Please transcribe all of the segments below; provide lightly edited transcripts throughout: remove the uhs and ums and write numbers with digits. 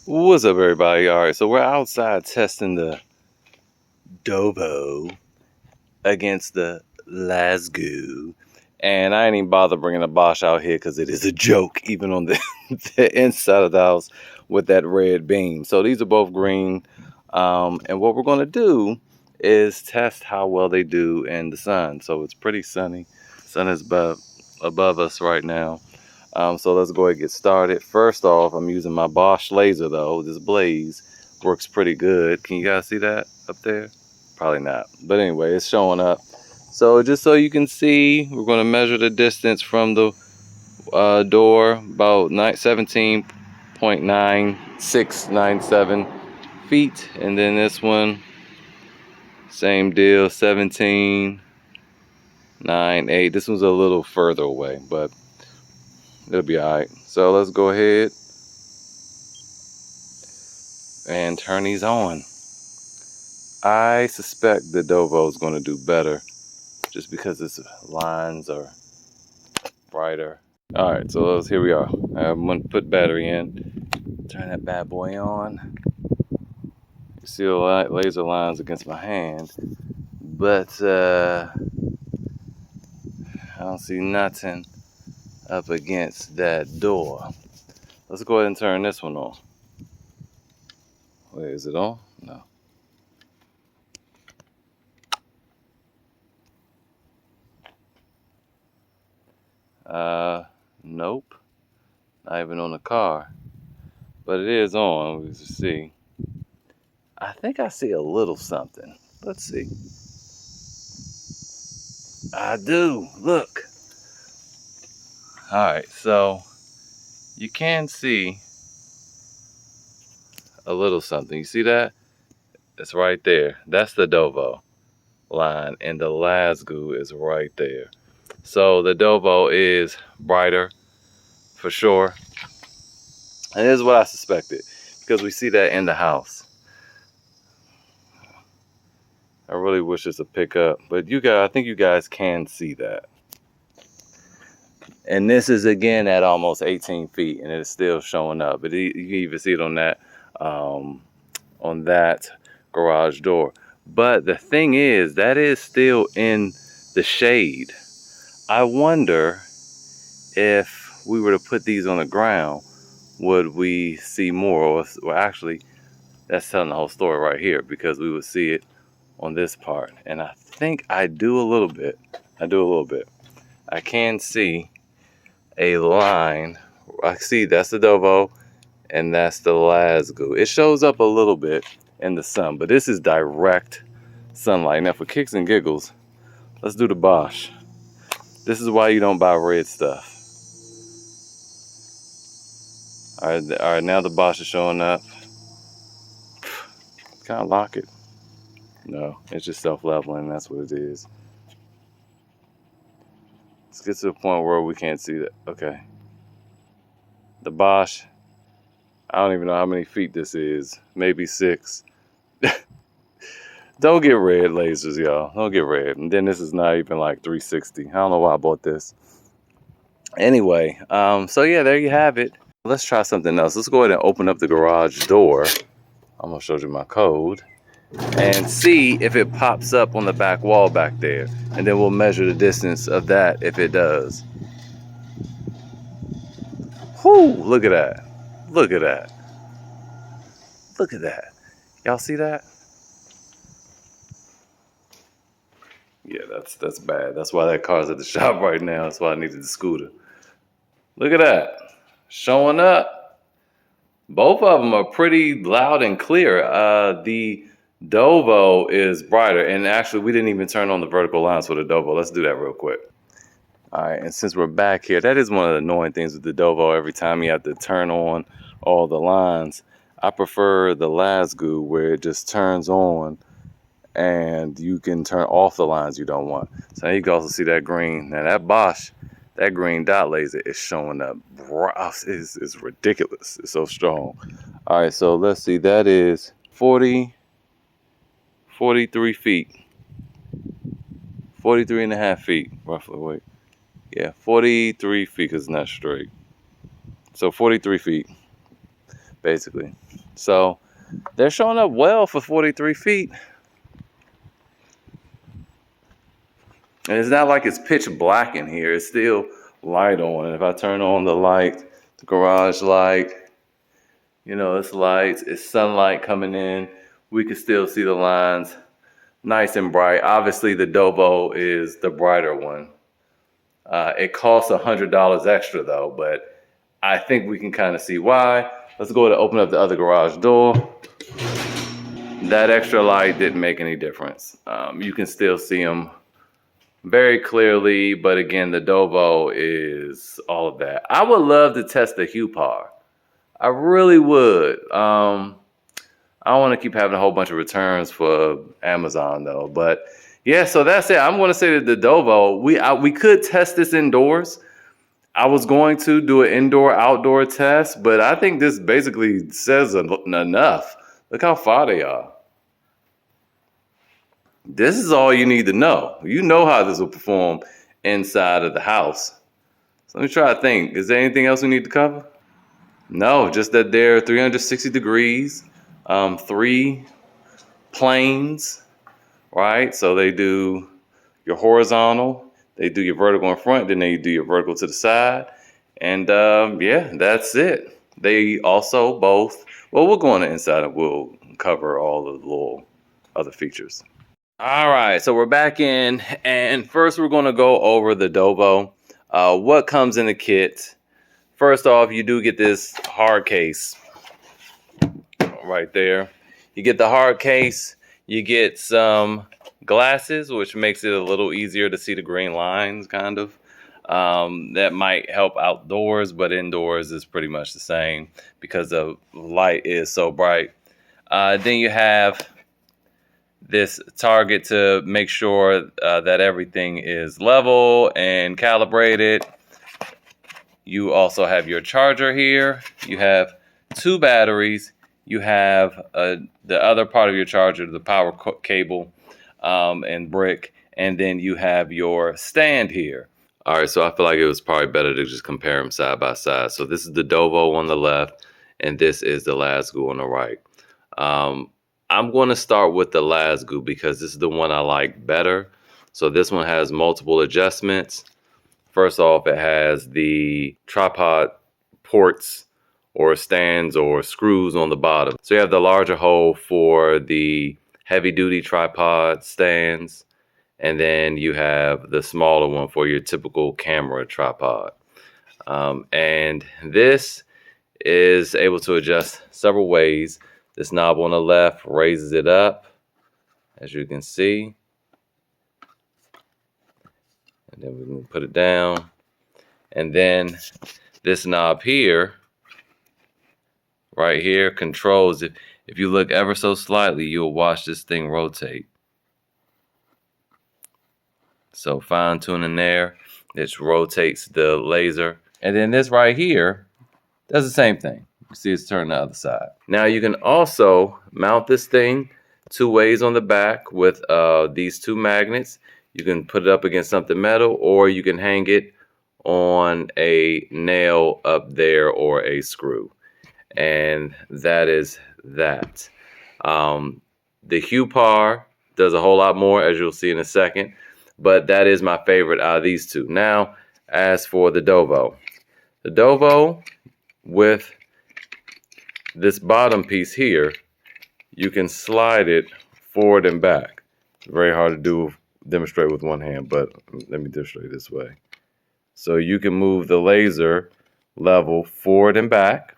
What's up, everybody? All right, so we're outside testing the Dovo against the LasGoo, and I ain't even bother bringing a Bosch out here because it is a joke, even on the, the inside of the house with that red beam. So these are both green, and what we're going to do is test how well they do in the sun. So it's pretty sunny. Sun is above us right now. So let's go ahead and get started. First off, I'm using my Bosch laser though. This blaze works pretty good. Can you guys see that up there? Probably not. But anyway, it's showing up. So just so you can see, we're going to measure the distance from the door, about 17.9697 feet. And then this one, same deal, 17.98. This one's a little further away, but it'll be all right. So let's go ahead and turn these on. I suspect the Dovo is going to do better just because its lines are brighter. All right, so here we are. I'm going to put battery in. Turn that bad boy on. You see the laser lines against my hand, but I don't see nothing up against that door. Let's go ahead and turn this one on. Wait, is it on? No. Nope. Not even on the car. But it is on, we can see. I think I see a little something. Let's see. I do. Look. Alright, so you can see a little something. You see that? It's right there. That's the Dovo line, and the LasGoo is right there. So the Dovo is brighter for sure. And this is what I suspected, because we see that in the house. I really wish it's a pickup, but you guys, I think you guys can see that. And this is again at almost 18 feet, and it's still showing up. But you can even see it on that garage door. But the thing is, that is still in the shade. I wonder if we were to put these on the ground, would we see more? Or actually, that's telling the whole story right here, because we would see it on this part. And I think I do a little bit. I can see a line. I see that's the Dovo and that's the LasGoo. It shows up a little bit in the sun, but this is direct sunlight. Now for kicks and giggles, let's do the Bosch. This is why you don't buy red stuff. All right, now the Bosch is showing up. Can I lock it? No, it's just self-leveling. That's what it is. Let's get to the point where we can't see that. Okay. The Bosch, I don't even know how many feet this is. Maybe 6. Don't get red lasers, y'all. Don't get red. And then this is not even like 360. I don't know why I bought this. Anyway, so yeah, there you have it. Let's try something else. Let's go ahead and open up the garage door. I'm gonna show you my code and see if it pops up on the back wall back there. And then we'll measure the distance of that if it does. Whoo, look at that. Look at that. Look at that. Y'all see that? Yeah, that's bad. That's why that car's at the shop right now. That's why I needed the scooter. Look at that. Showing up. Both of them are pretty loud and clear. The Dovo is brighter. And actually, we didn't even turn on the vertical lines for the Dovo. Let's do that real quick. All right, and since we're back here, that is one of the annoying things with the Dovo. Every time you have to turn on all the lines. I prefer the LasGoo where it just turns on and you can turn off the lines you don't want. So you can also see that green. Now that Bosch, that green dot laser is showing up. It's ridiculous. It's so strong. All right, so let's see. That is 43 feet. 43 and a half feet, roughly. Wait. Yeah, 43 feet because it's not straight. So 43 feet. basically. So they're showing up well for 43 feet. And it's not like it's pitch black in here. It's still light on. And if I turn on the light, the garage light, you know, it's lights, it's sunlight coming in. We can still see the lines nice and bright. Obviously, the Dovo is the brighter one. It costs $100 extra though, but I think we can kind of see why. Let's go to open up the other garage door. That extra light didn't make any difference. You can still see them very clearly, but again, the Dovo is all of that. I would love to test the HuPar. I really would. I don't want to keep having a whole bunch of returns for Amazon though, but yeah, so that's it. I'm going to say that the Dovo, we could test this indoors. I was going to do an indoor-outdoor test, but I think this basically says enough. Look how far they are. This is all you need to know. You know how this will perform inside of the house. So let me try to think. Is there anything else we need to cover? No, just that they're 360 degrees, 3 planes, right? So they do your horizontal, they do your vertical in front, then they do your vertical to the side. And yeah, that's it. They also both, well, we'll go on the inside and we'll cover all the little other features. All right, so we're back in, and first we're going to go over the Dovo. What comes in the kit? First off, you do get this hard case right there. You get the hard case. You get some glasses, which makes it a little easier to see the green lines, kind of. That might help outdoors, but indoors is pretty much the same because the light is so bright. Then you have this target to make sure that everything is level and calibrated. You also have your charger here. You have 2 batteries. You have the other part of your charger, the power cable and brick. And then you have your stand here. All right, so I feel like it was probably better to just compare them side by side. So this is the Dovo on the left, and this is the LasGoo on the right. I'm going to start with the LasGoo because this is the one I like better. So this one has multiple adjustments. First off, it has the tripod ports or stands or screws on the bottom. So you have the larger hole for the heavy duty tripod stands. And then you have the smaller one for your typical camera tripod. And this is able to adjust several ways. This knob on the left raises it up, as you can see. And then we can put it down. And then this knob here, right here, controls it. If you look ever so slightly, you'll watch this thing rotate. So fine tuning there, it rotates the laser. And then this right here does the same thing. You see it's turned the other side. Now you can also mount this thing 2 ways on the back with these 2 magnets. You can put it up against something metal, or you can hang it on a nail up there or a screw. And that is that. The HuPar does a whole lot more, as you'll see in a second. But that is my favorite out of these 2. Now, as for the Dovo. The Dovo with this bottom piece here, you can slide it forward and back. It's very hard to demonstrate with one hand, but let me demonstrate this way. So you can move the laser level forward and back.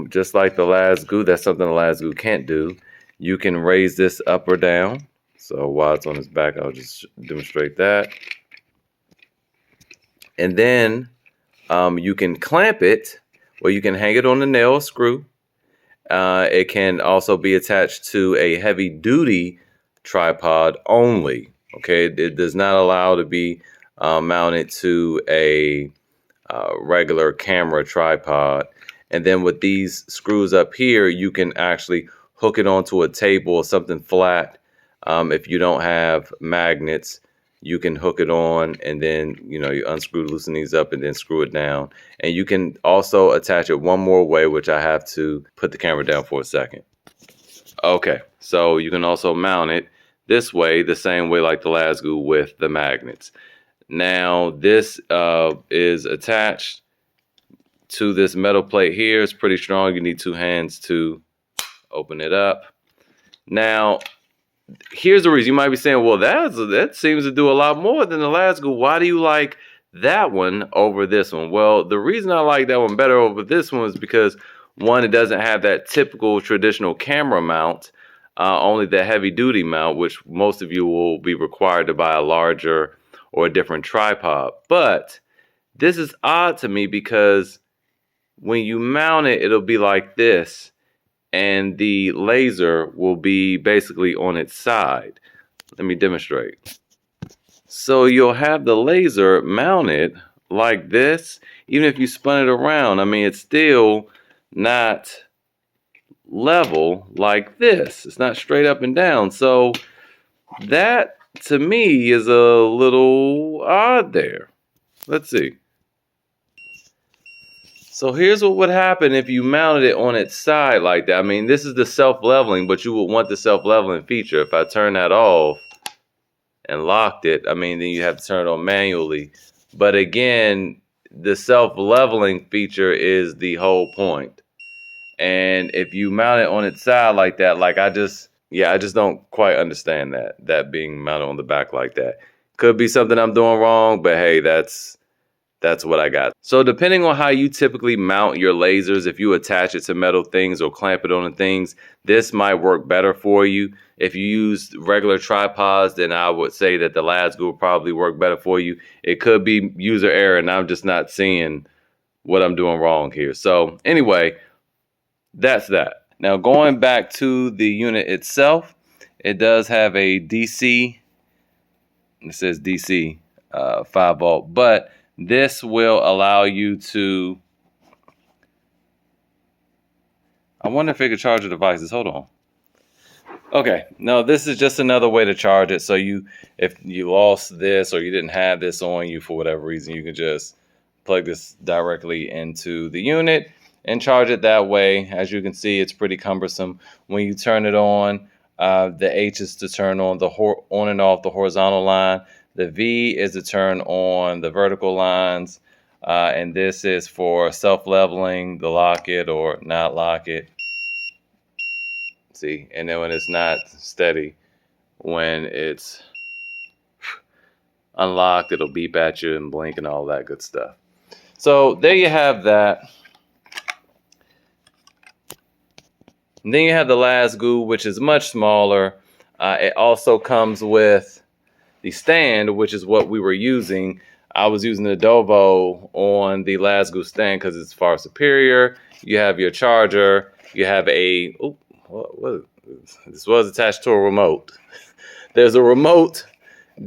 Just like the LasGoo, that's something the LasGoo can't do. You can raise this up or down. So while it's on its back, I'll just demonstrate that. And then you can clamp it, or you can hang it on the nail or screw. It can also be attached to a heavy duty tripod only. Okay, it does not allow to be mounted to a regular camera tripod. And then with these screws up here, you can actually hook it onto a table or something flat. If you don't have magnets, you can hook it on, and then, you know, you unscrew, loosen these up, and then screw it down. And you can also attach it one more way, which I have to put the camera down for a second. Okay, so you can also mount it this way, the same way like the LasGoo with the magnets. Now, this is attached to this metal plate here. It's pretty strong. You need 2 hands to open it up. Now, here's the reason. You might be saying, well, that seems to do a lot more than the LasGoo. Why do you like that one over this one? Well, the reason I like that one better over this one is because, one, it doesn't have that typical traditional camera mount, only the heavy duty mount, which most of you will be required to buy a larger or a different tripod. But this is odd to me because when you mount it, it'll be like this, and the laser will be basically on its side. Let me demonstrate. So you'll have the laser mounted like this. Even if you spun it around, I mean, it's still not level like this. It's not straight up and down. So that, to me, is a little odd there. Let's see. So here's what would happen if you mounted it on its side like that. I mean, this is the self-leveling, but you would want the self-leveling feature. If I turn that off and locked it, I mean, then you have to turn it on manually. But again, the self-leveling feature is the whole point. And if you mount it on its side like that, like I just don't quite understand that being mounted on the back like that. Could be something I'm doing wrong, but hey, that's what I got. So depending on how you typically mount your lasers, if you attach it to metal things or clamp it on things, this might work better for you. If you use regular tripods, then I would say that the LasGoo will probably work better for you. It could be user error, and I'm just not seeing what I'm doing wrong here. So anyway, that's that. Now going back to the unit itself, it does have a DC. It says DC 5 volt, but this will allow you to, I wonder if it could charge the devices. Hold on. Okay, no, this is just another way to charge it. So if you lost this or you didn't have this on you for whatever reason, you can just plug this directly into the unit and charge it that way. As you can see, it's pretty cumbersome. When you turn it on, the H is to turn on the on and off the horizontal line. The V is to turn on the vertical lines. And this is for self-leveling, the lock it or not lock it. See, and then when it's not steady, when it's unlocked, it'll beep at you and blink and all that good stuff. So there you have that. And then you have the LasGoo, which is much smaller. It also comes with the stand, which is what we were using. I was using the Dovo on the LasGoo stand because it's far superior. You have your charger. You have a, this was attached to a remote. There's a remote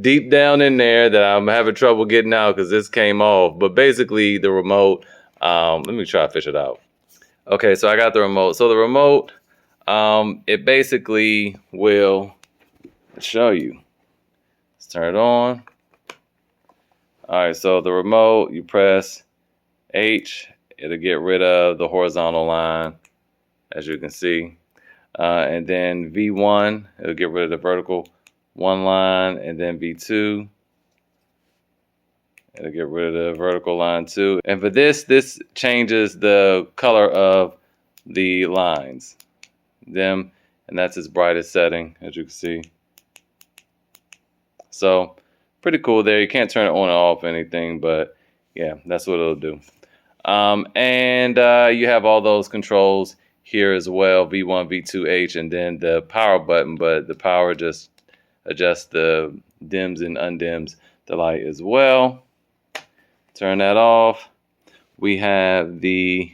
deep down in there that I'm having trouble getting out because this came off. But basically the remote, let me try to fish it out. Okay, so I got the remote. So the remote, it basically will show you. Let's turn it on. All right, so the remote, you press H, it'll get rid of the horizontal line, as you can see. And then V1, it'll get rid of the vertical one line, and then V2, it'll get rid of the vertical line too. And for this changes the color of the lines, and that's its brightest setting, as you can see. So pretty cool there. You can't turn it on or off anything, but yeah, that's what it'll do. And you have all those controls here as well, V1, V2, H, and then the power button, but the power just adjusts the dims and undims the light as well. Turn that off. We have the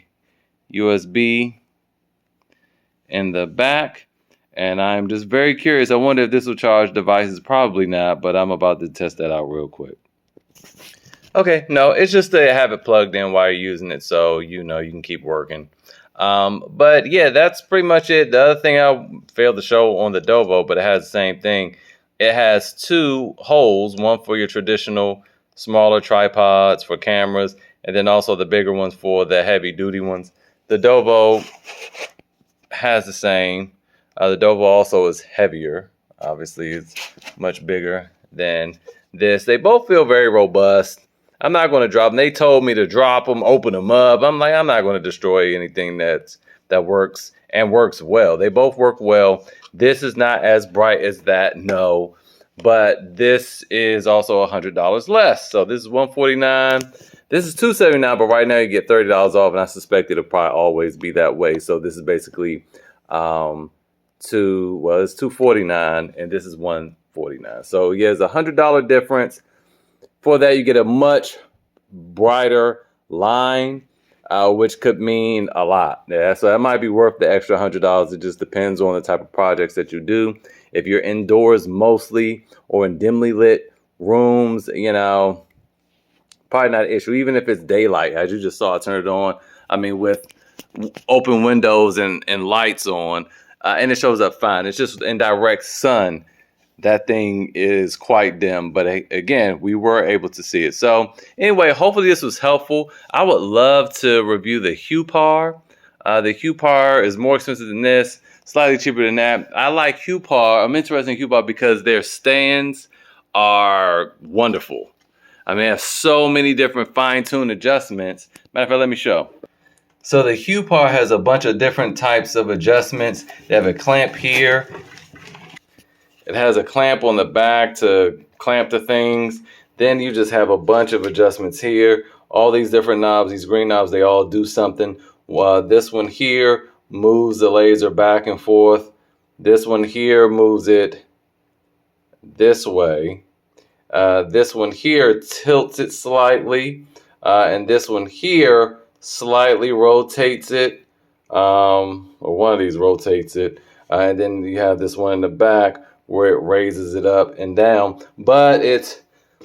USB in the back. And I'm just very curious. I wonder if this will charge devices. Probably not, but I'm about to test that out real quick. Okay, no, it's just to have it plugged in while you're using it, so you know you can keep working. But yeah, that's pretty much it. The other thing I failed to show on the Dovo, but it has the same thing. It has 2 holes, one for your traditional smaller tripods for cameras, and then also the bigger ones for the heavy duty ones. The Dovo has the same. The Dovo also is heavier. Obviously, it's much bigger than this. They both feel very robust. I'm not going to drop them. They told me to drop them, open them up. I'm like, I'm not going to destroy anything that works and works well. They both work well. This is not as bright as that, no. But this is also $100 less. So this is $149. This is $279, but right now you get $30 off, and I suspect it'll probably always be that way. So this is basically it's $249, and this is $149. So yeah, it's $100 difference. For that, you get a much brighter line, which could mean a lot. Yeah, so that might be worth the extra $100. It just depends on the type of projects that you do. If you're indoors mostly or in dimly lit rooms, you know, probably not an issue. Even if it's daylight, as you just saw, I turned it on. I mean, with open windows and lights on, and it shows up fine. It's just in direct sun, that thing is quite dim. But again, we were able to see it. So anyway, hopefully this was helpful. I would love to review the HuPar. The HuPar is more expensive than this, slightly cheaper than that. I like HuPar. I'm interested in HuPar because their stands are wonderful. I mean, I have so many different fine-tuned adjustments. Matter of fact, let me show. So the HuPar has a bunch of different types of adjustments. They have a clamp here. It has a clamp on the back to clamp the things. Then you just have a bunch of adjustments here. All these different knobs, these green knobs, they all do something. This one here moves the laser back and forth. This one here moves it this way. This one here tilts it slightly, and this one here slightly rotates it, or one of these rotates it, and then you have this one in the back where it raises it up and down, but it's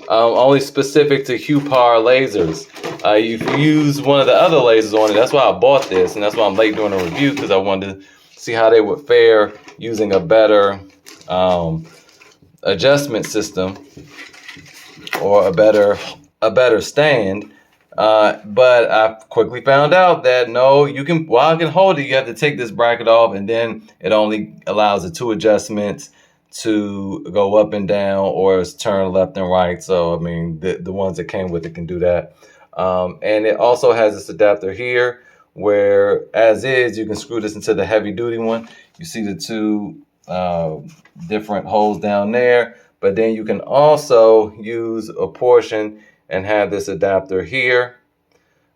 only specific to HuPar lasers. If you use one of the other lasers on it, that's why I bought this, and that's why I'm late doing a review, because I wanted to see how they would fare using a better adjustment system or a better stand. But I quickly found out that no, you can, while I can hold it, you have to take this bracket off, and then it only allows the 2 adjustments to go up and down or turn left and right. So I mean, the ones that came with it can do that. And it also has this adapter here where, as is, you can screw this into the heavy duty one. You see the 2 different holes down there, but then you can also use a portion and have this adapter here.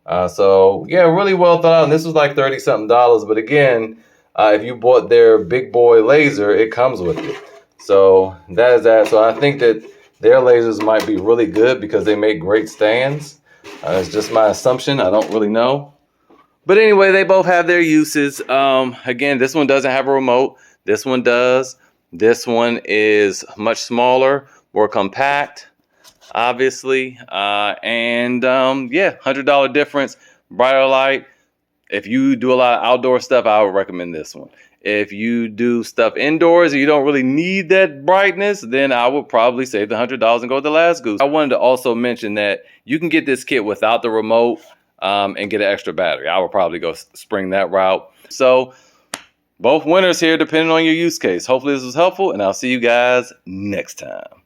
So yeah, really well thought out. And this was like $30 something. But again, if you bought their big boy laser, it comes with it. So that is that. So I think that their lasers might be really good because they make great stands. It's just my assumption. I don't really know. But anyway, they both have their uses. Again, this one doesn't have a remote. This one does. This one is much smaller, more compact, obviously. Yeah, $100 difference, brighter light. If you do a lot of outdoor stuff, I would recommend this one. If you do stuff indoors and you don't really need that brightness, then I would probably save the $100 and go with the LasGoo. I wanted to also mention that you can get this kit without the remote and get an extra battery. I would probably go spring that route. So both winners here depending on your use case. Hopefully this was helpful, and I'll see you guys next time.